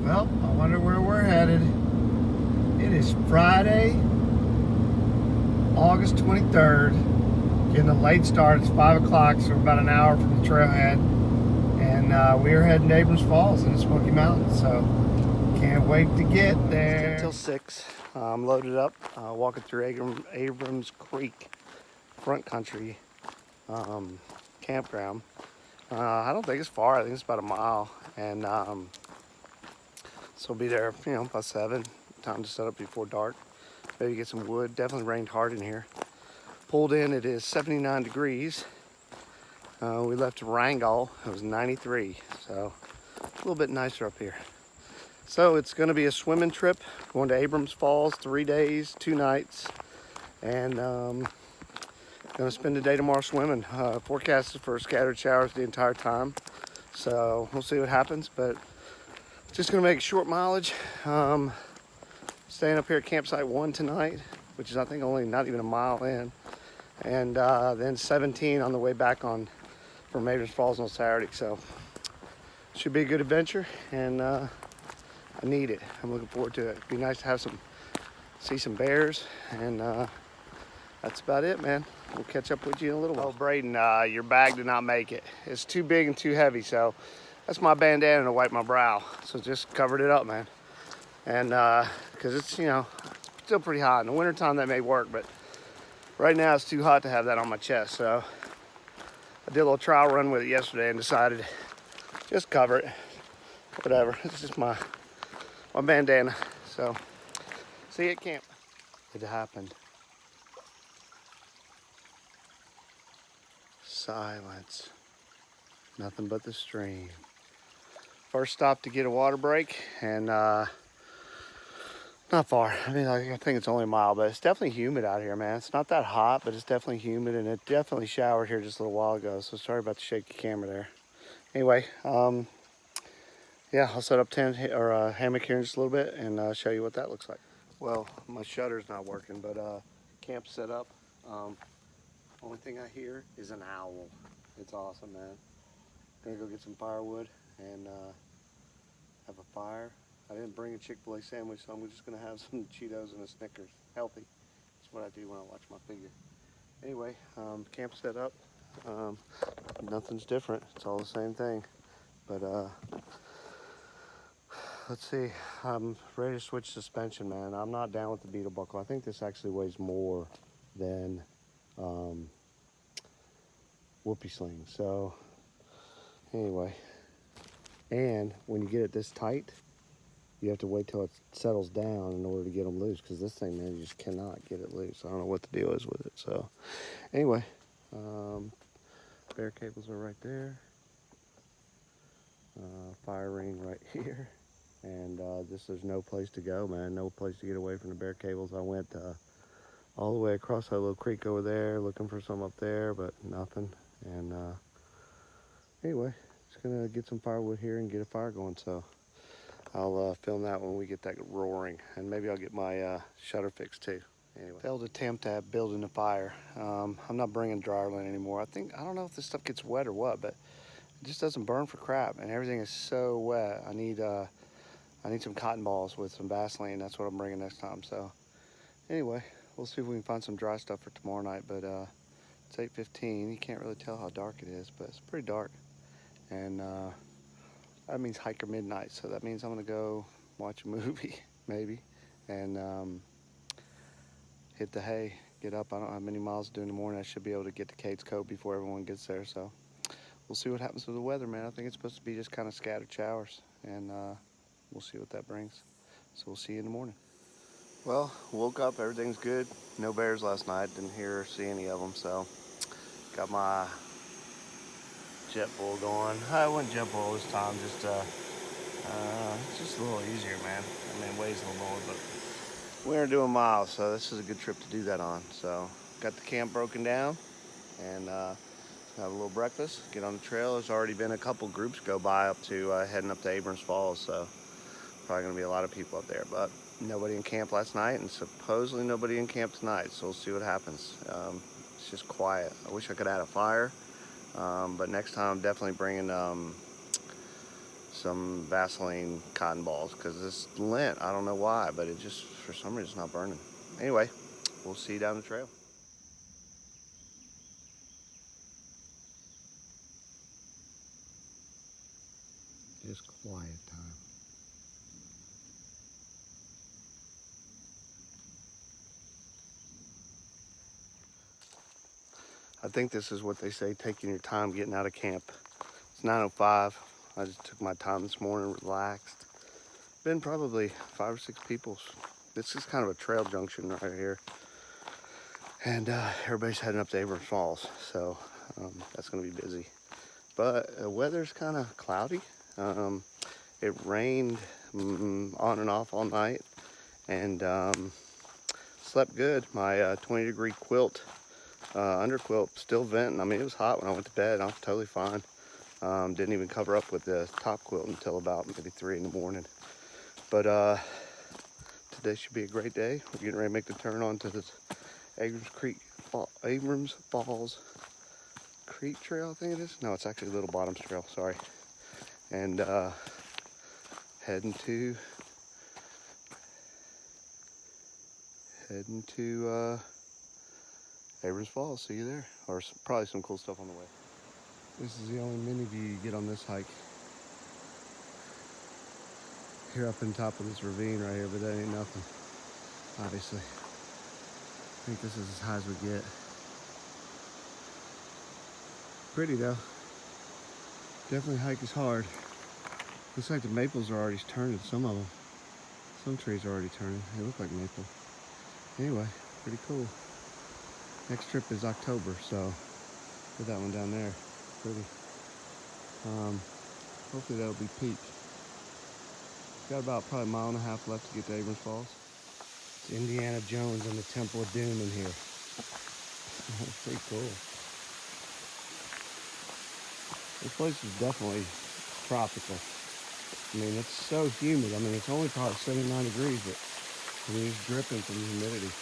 Well, I wonder where we're headed. It is Friday, August 23rd. Getting a late start. It's 5 o'clock, so we're about an hour from the trailhead. And we are heading to Abrams Falls in the Smoky Mountains, so can't wait to get there. Until 6. I'm loaded up, walking through Abrams Creek front country campground. I don't think it's far. I think it's about a mile. And so we'll be there, by 7. Time to set up before dark. Maybe get some wood. Definitely rained hard in here. Pulled in, it is 79 degrees. We left Wrangell, it was 93. So a little bit nicer up here. So it's gonna be a swimming trip, going to Abrams Falls, 3 days, 2 nights. And gonna spend the day tomorrow swimming. Forecasted for scattered showers the entire time. So we'll see what happens, but just gonna make short mileage. Staying up here at campsite 1 tonight, which is I think only not even a mile in. And then 17 on the way back from Abrams Falls on Saturday. So should be a good adventure, and I need it. I'm looking forward to it. It'd be nice to have see some bears, and that's about it, man. We'll catch up with you in a little while. Oh, Braden, your bag did not make it. It's too big and too heavy, so that's my bandana to wipe my brow. So just covered it up, man. And because it's, still pretty hot. In the wintertime that may work, but right now it's too hot to have that on my chest. So I did a little trial run with it yesterday and decided just cover it. Whatever, it's just my bandana. So see you at camp. It happened. Silence. Nothing but the stream. First stop to get a water break, and not far. I mean, I think it's only a mile, but it's definitely humid out here, man. It's not that hot, but it's definitely humid, and it definitely showered here just a little while ago. So sorry about the shaky camera there. Anyway, yeah, I'll set up tent or a hammock here in just a little bit and show you what that looks like. Well, my shutter's not working, but camp set up. Only thing I hear is an owl. It's awesome, man. Gonna go get some firewood and have a fire. I didn't bring a Chick-fil-A sandwich, so I'm just gonna have some Cheetos and a Snickers. Healthy. That's what I do when I watch my figure. Anyway, camp set up. Nothing's different. It's all the same thing. But let's see. I'm ready to switch suspension, man. I'm not down with the beetle buckle. I think this actually weighs more than whoopee sling. So anyway, and when you get it this tight, you have to wait till it settles down in order to get them loose, because this thing, man, you just cannot get it loose. I don't know what the deal is with it. So anyway, bear cables are right there. Fire ring right here. And there's no place to go, man. No place to get away from the bear cables. I went all the way across that little creek over there, looking for some up there, but nothing. And anyway, just gonna get some firewood here and get a fire going. So I'll film that when we get that roaring, and maybe I'll get my shutter fixed too. Anyway, failed attempt at building a fire. I'm not bringing dryer lint anymore. I don't know if this stuff gets wet or what, but it just doesn't burn for crap, and everything is so wet. I need some cotton balls with some Vaseline. That's what I'm bringing next time. So anyway, we'll see if we can find some dry stuff for tomorrow night. But it's 8:15. You can't really tell how dark it is, but it's pretty dark. And that means hiker midnight. So that means I'm gonna go watch a movie, maybe, and hit the hay, get up. I don't have many miles to do in the morning. I should be able to get to Cade's Cove before everyone gets there. So we'll see what happens with the weather, man. I think it's supposed to be just kind of scattered showers, and we'll see what that brings. So we'll see you in the morning. Well, woke up, everything's good. No bears last night, didn't hear or see any of them. So got my jet bull going. I went jet bull this time, it's just a little easier, man. I mean, it weighs a little more, but we are doing miles, so this is a good trip to do that on. So got the camp broken down, and have a little breakfast, get on the trail. There's already been a couple groups go by up to heading up to Abrams Falls, so probably gonna be a lot of people up there, but nobody in camp last night, and supposedly nobody in camp tonight, so we'll see what happens. It's just quiet. I wish I could add a fire, but next time I'm definitely bringing some Vaseline cotton balls because it's lint. I don't know why, but it just, for some reason, it's not burning. Anyway, we'll see you down the trail. Just quiet time. I think this is what they say, taking your time getting out of camp. It's 9:05. I just took my time this morning, relaxed. Been probably 5 or 6 people. This is kind of a trail junction right here. And everybody's heading up to Abrams Falls, so that's gonna be busy. But the weather's kind of cloudy. It rained on and off all night, and slept good. My 20-degree quilt, under quilt, still venting. I mean, it was hot when I went to bed. I was totally fine. Didn't even cover up with the top quilt until about maybe 3 in the morning. But today should be a great day. We're getting ready to make the turn onto this Abrams Falls Creek Trail, I think it is. No, it's actually Little Bottoms Trail, sorry. And heading to Abrams Falls. See you there. Or probably some cool stuff on the way. This is the only mini view you get on this hike. Here up on top of this ravine right here, but that ain't nothing, obviously. I think this is as high as we get. Pretty though. Definitely hike is hard. Looks like the maples are already turning, some of them. Some trees are already turning. They look like maple. Anyway, pretty cool. Next trip is October, so put that one down there. Pretty. Hopefully that'll be peak. Got about probably a mile and a half left to get to Abrams Falls. It's Indiana Jones and the Temple of Doom in here. That's pretty cool. This place is definitely tropical. I mean, it's so humid. I mean, it's only probably 79 degrees, but I mean, it's dripping from the humidity.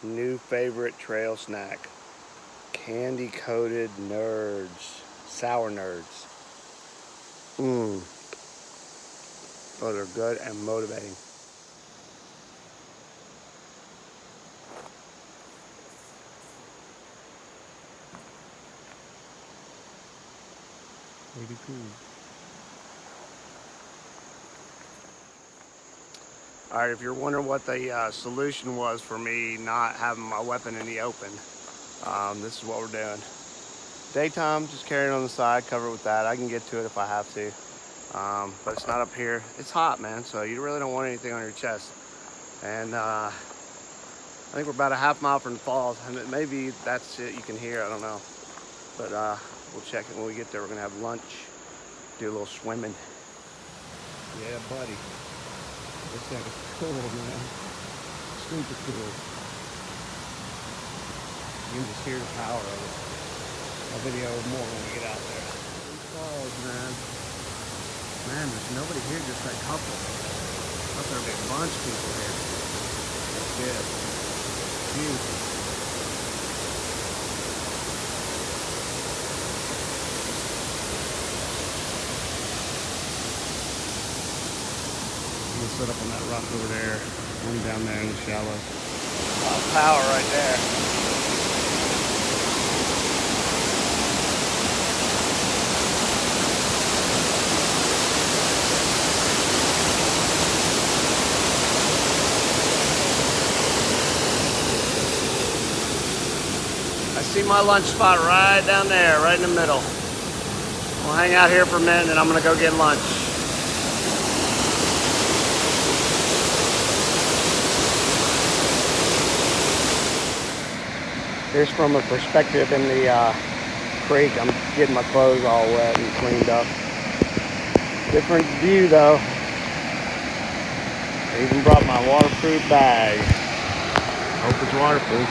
New favorite trail snack. Candy-coated nerds. Sour nerds. But they're good and motivating. Pretty cool. All right, if you're wondering what the solution was for me not having my weapon in the open, this is what we're doing. Daytime, just carry it on the side, cover it with that. I can get to it if I have to, but it's not up here. It's hot, man, so you really don't want anything on your chest. And I think we're about a half mile from the falls, and maybe that's it you can hear, I don't know. But we'll check it when we get there. We're gonna have lunch, do a little swimming. Yeah, buddy. This thing is cool, man. Super cool. You can just hear the power of it. I'll video more when we get out there. These falls, man. Man, there's nobody here, just that couple. I thought there'd be a bunch of people here. That's good. Beautiful. I'm gonna set up on that rock over there. One down there in the shallow. Power right there. I see my lunch spot right down there, right in the middle. We'll hang out here for a minute and I'm gonna go get lunch. Here's from a perspective in the creek. I'm getting my clothes all wet and cleaned up. Different view though. I even brought my waterproof bag. Hope it's waterproof.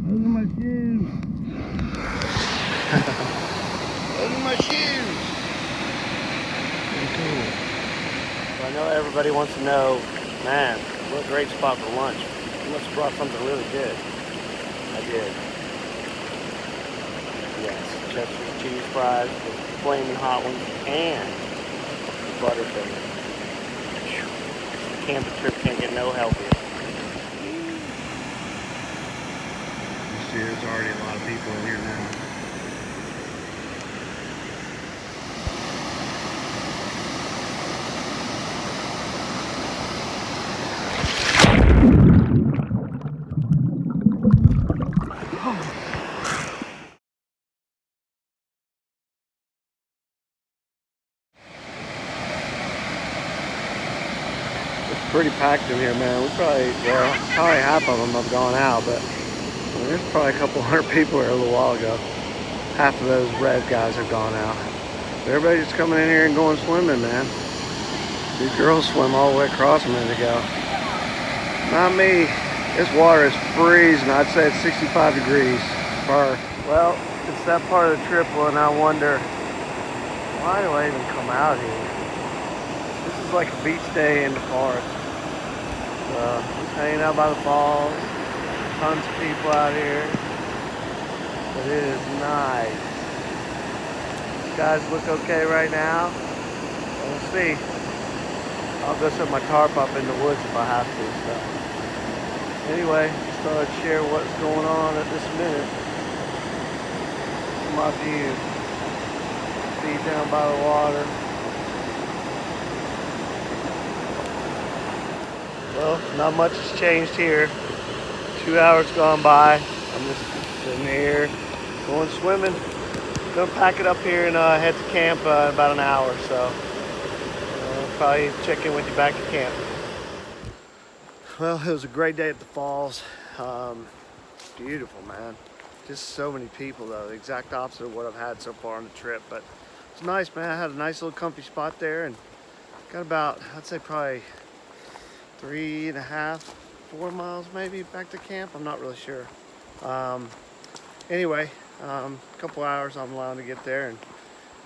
Those are my shoes. everybody wants to know, man, what a great spot for lunch. You must have brought something really good. I did. Yes, Chester's cheese fries, the flaming hot ones, and the butterfinger. Camping trip can't get no healthier. You see, there's already a lot of people in here now. It's pretty packed in here, man. We probably half of them have gone out, but there's probably a couple hundred people here a little while ago. Half of those red guys have gone out. Everybody's just coming in here and going swimming, man. These girls swim all the way across a minute ago. Not me. This water is freezing. I'd say it's 65 degrees. Well, it's that part of the trip when I wonder, why do I even come out here? This is like a beach day in the forest. Just hanging out by the falls. Tons of people out here. But it is nice. Skies look okay right now. We'll see. I'll go set my tarp up in the woods if I have to. So anyway, just thought I'd share what's going on at this minute. My view. See down by the water. Well, not much has changed here. 2 hours gone by. I'm just sitting here going swimming. Gonna pack it up here and head to camp in about an hour, so probably check in with you back at camp. Well, it was a great day at the falls. Beautiful, man. Just so many people though, the exact opposite of what I've had so far on the trip, but it's nice, man. I had a nice little comfy spot there and got about, I'd say probably 3.5, 4 miles maybe back to camp. I'm not really sure. Anyway, a couple hours I'm allowed to get there and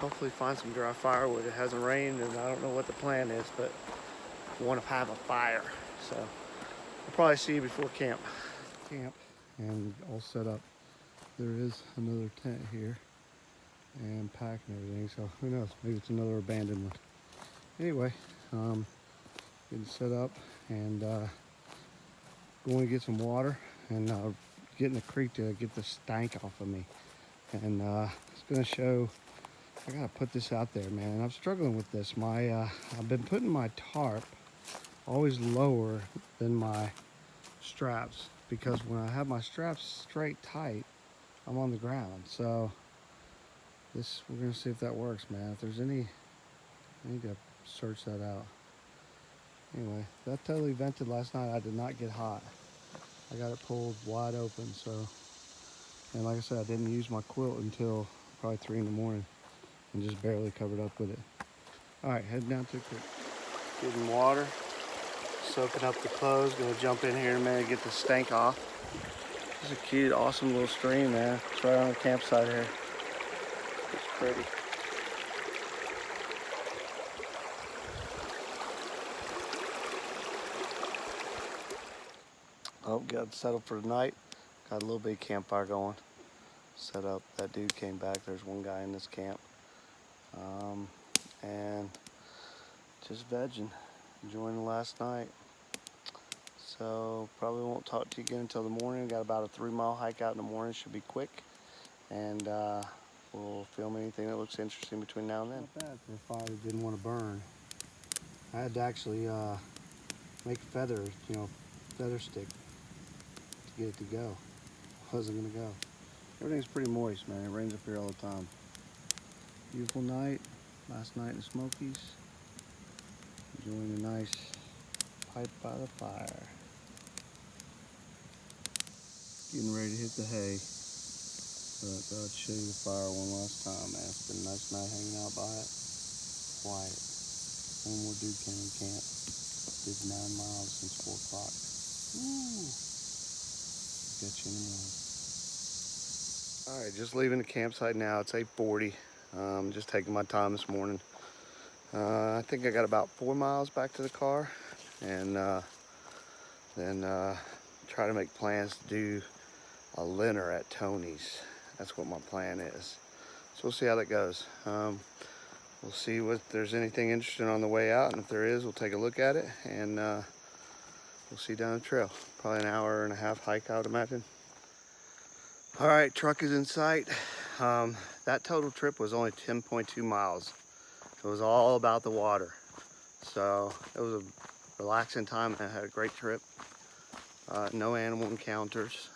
hopefully find some dry firewood. It hasn't rained and I don't know what the plan is, but I want to have a fire. So I'll probably see you before camp. And all set up. There is another tent here and pack and everything, so who knows, maybe it's another abandoned one. Anyway, getting set up and going to get some water and get in the creek to get the stank off of me. And it's gonna show, I gotta put this out there, man. I'm struggling with this. I've been putting my tarp always lower than my straps, because when I have my straps straight tight, I'm on the ground. So we're gonna see if that works, man. If there's any, I need to search that out. Anyway, that totally vented last night. I did not get hot. I got it pulled wide open, so, and like I said, I didn't use my quilt until probably 3 in the morning and just barely covered up with it. All right, heading down to the creek. Getting water, soaking up the clothes. Gonna jump in here in a minute, get the stank off. This is a cute, awesome little stream, man. It's right on the campsite here. It's pretty. Oh, got settled for the night. Got a little big campfire going. Set up. That dude came back. There's one guy in this camp. And just vegging. Enjoying the last night. So probably won't talk to you again until the morning. Got about a 3-mile hike out in the morning. Should be quick. And we'll film anything that looks interesting between now and then. Not bad for a fire that didn't want to burn. I had to actually make feathers, feather stick to get it to go. Wasn't gonna go. Everything's pretty moist, man. It rains up here all the time. Beautiful night. Last night in the Smokies. Enjoying a nice pipe by the fire. Getting ready to hit the hay. But I thought I'd show you the fire one last time, man. It's been a nice night hanging out by it. Quiet. One more dude came in camp. Did 9 miles since 4 o'clock. Woo! Catch you in the morning. All right, just leaving the campsite now. It's 8:40. Just taking my time this morning. I think I got about 4 miles back to the car, and then try to make plans to do a dinner at Tony's. That's what my plan is. So we'll see how that goes. We'll see if there's anything interesting on the way out, and if there is, we'll take a look at it, and we'll see down the trail. Probably an hour and a half hike, I would imagine. All right, truck is in sight. That total trip was only 10.2 miles. It was all about the water. So it was a relaxing time, and I had a great trip. No animal encounters.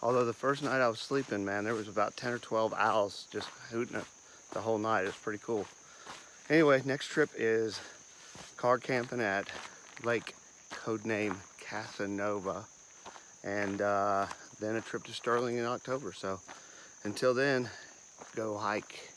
Although the first night I was sleeping, man, there was about 10 or 12 owls just hooting the whole night. It was pretty cool. Anyway, next trip is car camping at Lake, codename Casanova, and then a trip to Sterling in October. So until then, go hike.